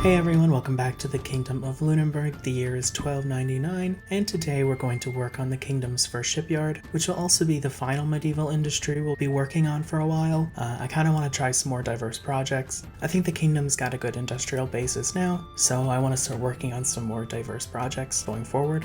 Hey everyone, welcome back to the Kingdom of Luninberg. The year is 1299, and today we're going to work on the kingdom's first shipyard, which will also be the final medieval industry we'll be working on for a while. I kind of want to try some more diverse projects. I think the kingdom's got a good industrial basis now, so I want to start working on some more diverse projects going forward.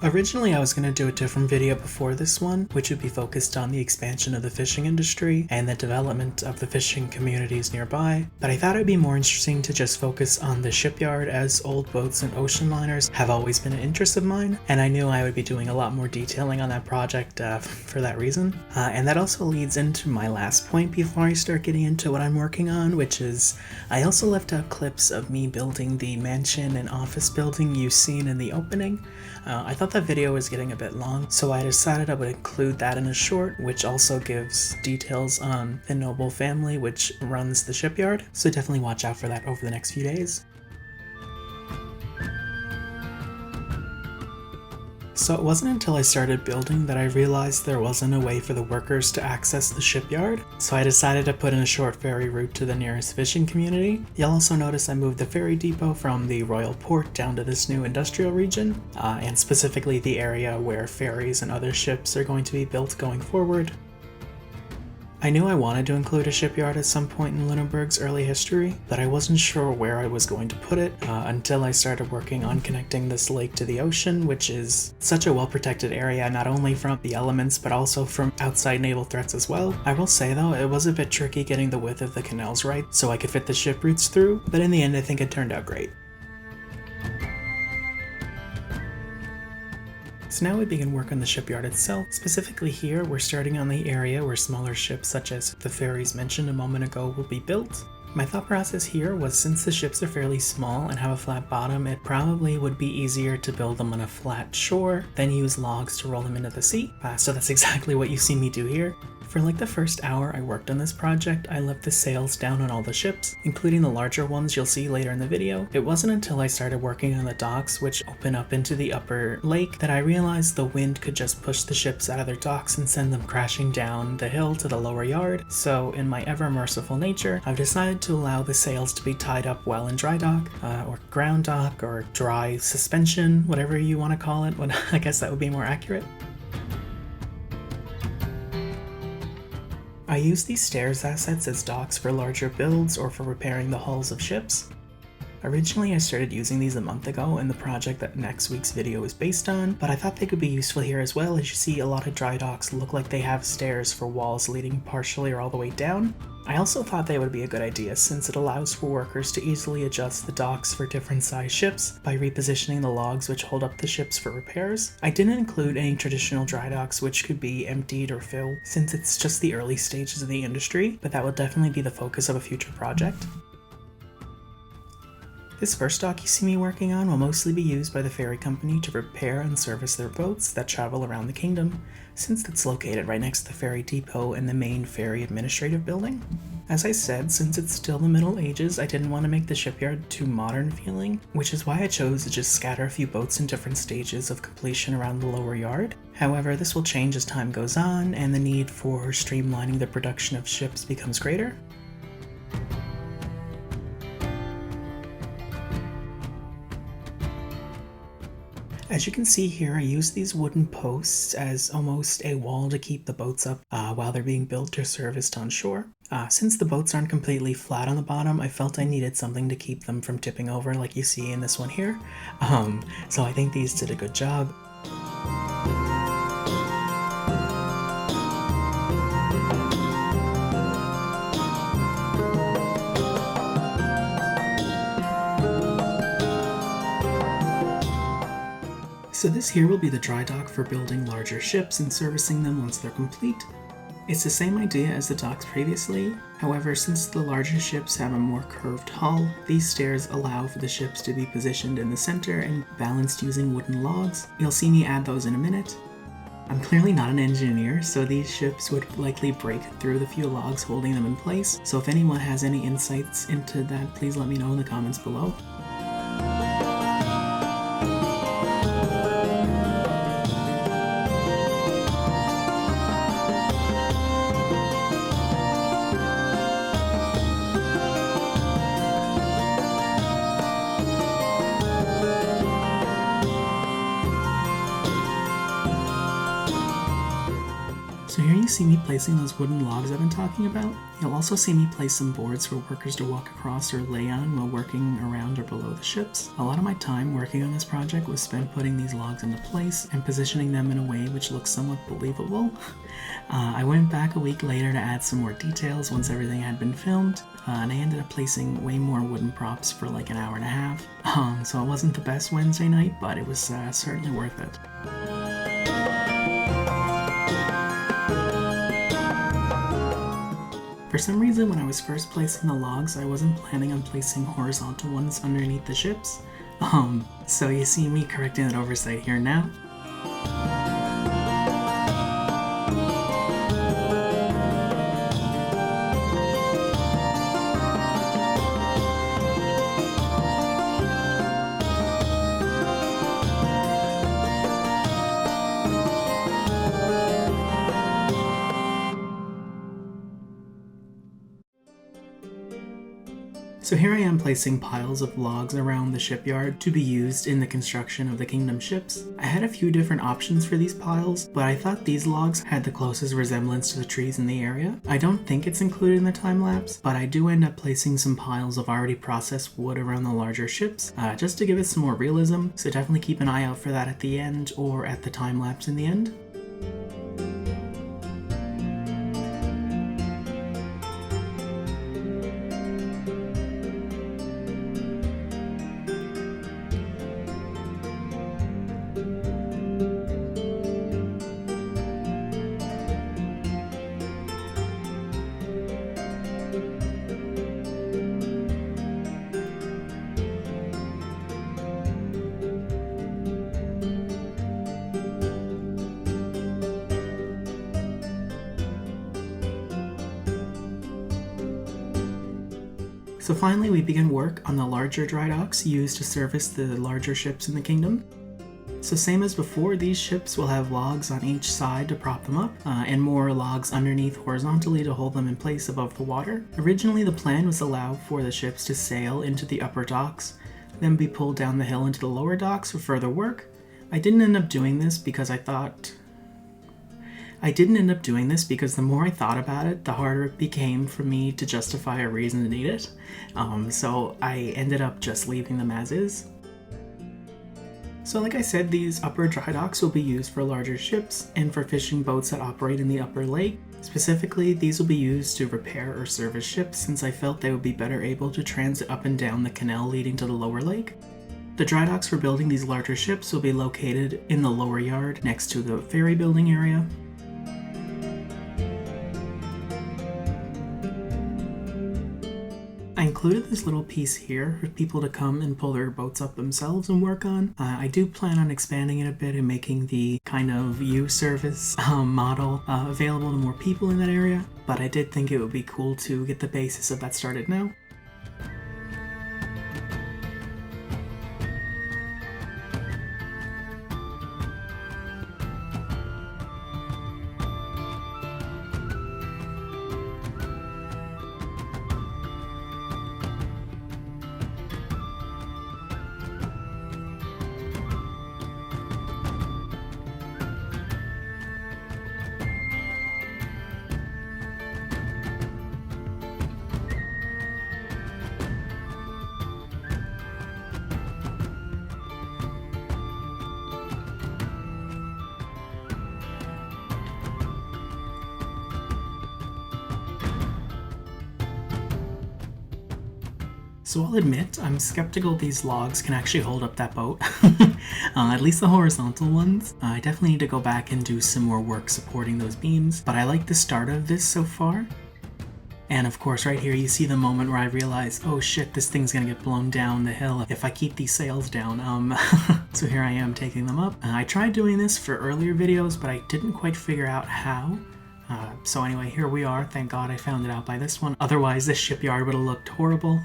Originally, I was going to do a different video before this one, which would be focused on the expansion of the fishing industry and the development of the fishing communities nearby, but I thought it would be more interesting to just focus on the shipyard, as old boats and ocean liners have always been an interest of mine, and I knew I would be doing a lot more detailing on that project for that reason. And that also leads into my last point before I start getting into what I'm working on, which is I also left out clips of me building the mansion and office building you've seen in the opening. I thought that video was getting a bit long, so I decided I would include that in a short, which also gives details on the noble family which runs the shipyard, so definitely watch out for that over the next few days. So it wasn't until I started building that I realized there wasn't a way for the workers to access the shipyard, so I decided to put in a short ferry route to the nearest fishing community. You'll also notice I moved the ferry depot from the Royal Port down to this new industrial region, and specifically the area where ferries and other ships are going to be built going forward. I knew I wanted to include a shipyard at some point in Luninberg's early history, but I wasn't sure where I was going to put it until I started working on connecting this lake to the ocean, which is such a well-protected area, not only from the elements but also from outside naval threats as well. I will say though, it was a bit tricky getting the width of the canals right so I could fit the ship routes through, but in the end I think it turned out great. So now we begin work on the shipyard itself. Specifically here, we're starting on the area where smaller ships such as the ferries mentioned a moment ago will be built. My thought process here was, since the ships are fairly small and have a flat bottom, it probably would be easier to build them on a flat shore than use logs to roll them into the sea. So that's exactly what you see me do here. For like the first hour I worked on this project, I left the sails down on all the ships, including the larger ones you'll see later in the video. It wasn't until I started working on the docks, which open up into the upper lake, that I realized the wind could just push the ships out of their docks and send them crashing down the hill to the lower yard. So in my ever merciful nature, I've decided to allow the sails to be tied up well in dry dock, or ground dock, or dry suspension, whatever you want to call it. I guess that would be more accurate. I use these stairs assets as docks for larger builds or for repairing the hulls of ships. Originally I started using these a month ago in the project that next week's video is based on, but I thought they could be useful here as well. As you see, a lot of dry docks look like they have stairs for walls leading partially or all the way down. I also thought they would be a good idea since it allows for workers to easily adjust the docks for different size ships by repositioning the logs which hold up the ships for repairs. I didn't include any traditional dry docks which could be emptied or filled since it's just the early stages of the industry, but that will definitely be the focus of a future project. This first dock you see me working on will mostly be used by the ferry company to repair and service their boats that travel around the kingdom, since it's located right next to the ferry depot and the main ferry administrative building. As I said, since it's still the Middle Ages, I didn't want to make the shipyard too modern feeling, which is why I chose to just scatter a few boats in different stages of completion around the lower yard. However, this will change as time goes on and the need for streamlining the production of ships becomes greater. As you can see here, I use these wooden posts as almost a wall to keep the boats up while they're being built or serviced on shore. Since the boats aren't completely flat on the bottom, I felt I needed something to keep them from tipping over like you see in this one here. So I think these did a good job. So this here will be the dry dock for building larger ships and servicing them once they're complete. It's the same idea as the docks previously, however since the larger ships have a more curved hull, these stairs allow for the ships to be positioned in the center and balanced using wooden logs. You'll see me add those in a minute. I'm clearly not an engineer, so these ships would likely break through the few logs holding them in place, so if anyone has any insights into that, please let me know in the comments below. see me placing those wooden logs I've been talking about. You'll also see me place some boards for workers to walk across or lay on while working around or below the ships. A lot of my time working on this project was spent putting these logs into place and positioning them in a way which looks somewhat believable. I went back a week later to add some more details once everything had been filmed, and I ended up placing way more wooden props for like an hour and a half. So it wasn't the best Wednesday night, but it was certainly worth it. For some reason, when I was first placing the logs, I wasn't planning on placing horizontal ones underneath the ships. So you see me correcting that oversight here now. So here I am placing piles of logs around the shipyard to be used in the construction of the Kingdom ships. I had a few different options for these piles, but I thought these logs had the closest resemblance to the trees in the area. I don't think it's included in the time lapse, but I do end up placing some piles of already processed wood around the larger ships, just to give it some more realism, so definitely keep an eye out for that at the end or at the time lapse in the end. So finally we begin work on the larger dry docks used to service the larger ships in the kingdom. So same as before, these ships will have logs on each side to prop them up, and more logs underneath horizontally to hold them in place above the water. Originally the plan was to allow for the ships to sail into the upper docks, then be pulled down the hill into the lower docks for further work. I didn't end up doing this because the more I thought about it, the harder it became for me to justify a reason to need it. So I ended up just leaving them as is. So like I said, these upper dry docks will be used for larger ships and for fishing boats that operate in the upper lake. Specifically, these will be used to repair or service ships, since I felt they would be better able to transit up and down the canal leading to the lower lake. The dry docks for building these larger ships will be located in the lower yard next to the ferry building area. I included this little piece here for people to come and pull their boats up themselves and work on. I do plan on expanding it a bit and making the kind of U-service model available to more people in that area, but I did think it would be cool to get the basis of that started now. So I'll admit, I'm skeptical these logs can actually hold up that boat, at least the horizontal ones. I definitely need to go back and do some more work supporting those beams, but I like the start of this so far. And of course right here you see the moment where I realize, oh shit, this thing's gonna get blown down the hill if I keep these sails down. So here I am taking them up. I tried doing this for earlier videos, but I didn't quite figure out how. So anyway, here we are. Thank God I found it out by this one. Otherwise this shipyard would have looked horrible.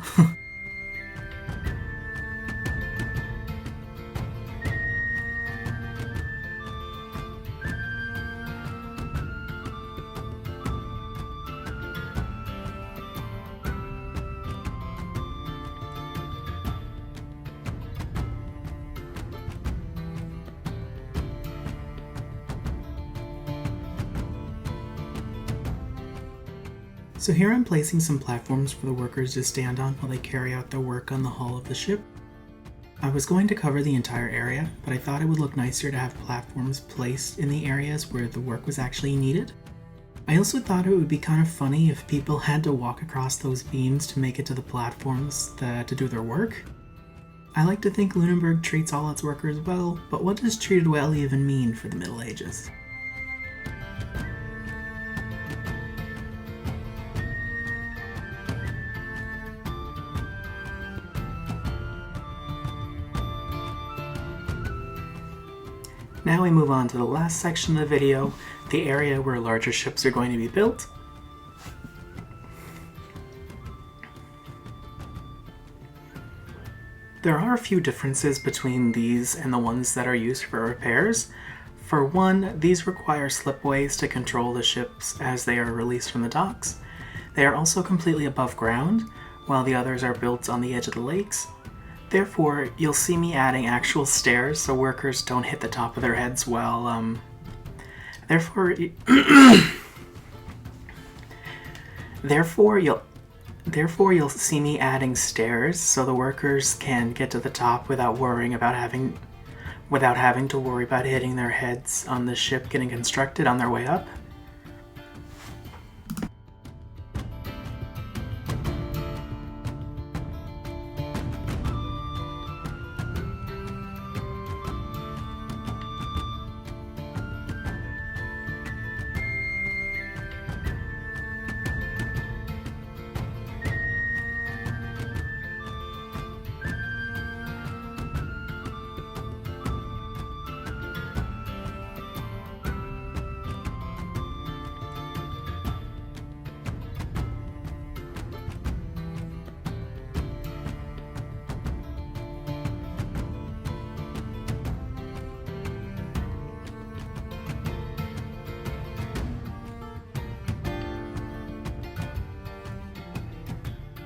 So here I'm placing some platforms for the workers to stand on while they carry out their work on the hull of the ship. I was going to cover the entire area, but I thought it would look nicer to have platforms placed in the areas where the work was actually needed. I also thought it would be kind of funny if people had to walk across those beams to make it to the platforms to do their work. I like to think Luninberg treats all its workers well, but what does treated well even mean for the Middle Ages? Now we move on to the last section of the video, the area where larger ships are going to be built. There are a few differences between these and the ones that are used for repairs. For one, these require slipways to control the ships as they are released from the docks. They are also completely above ground, while the others are built on the edge of the lakes. Therefore, you'll see me adding actual stairs so workers don't hit the top of their heads while, Therefore, you'll see me adding stairs so the workers can get to the top without having to worry about hitting their heads on the ship getting constructed on their way up.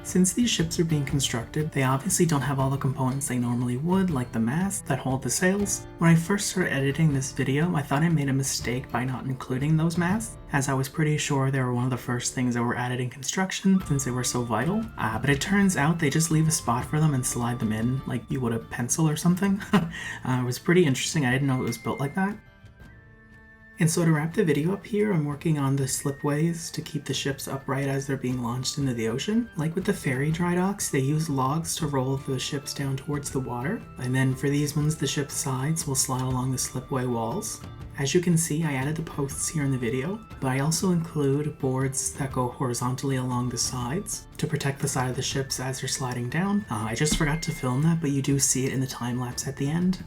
Since these ships are being constructed, they obviously don't have all the components they normally would, like the masts that hold the sails. When I first started editing this video, I thought I made a mistake by not including those masts, as I was pretty sure they were one of the first things that were added in construction since they were so vital. But it turns out they just leave a spot for them and slide them in like you would a pencil or something. It was pretty interesting, I didn't know it was built like that. And so to wrap the video up here, I'm working on the slipways to keep the ships upright as they're being launched into the ocean. Like with the ferry dry docks, they use logs to roll the ships down towards the water. And then for these ones, the ship's sides will slide along the slipway walls. As you can see, I added the posts here in the video, but I also include boards that go horizontally along the sides to protect the side of the ships as they're sliding down. I just forgot to film that, but you do see it in the time lapse at the end.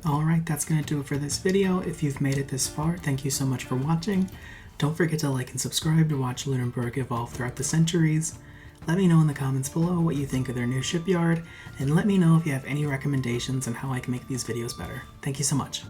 Alright, that's going to do it for this video. If you've made it this far, thank you so much for watching. Don't forget to like and subscribe to watch Luninberg evolve throughout the centuries. Let me know in the comments below what you think of their new shipyard, and let me know if you have any recommendations on how I can make these videos better. Thank you so much.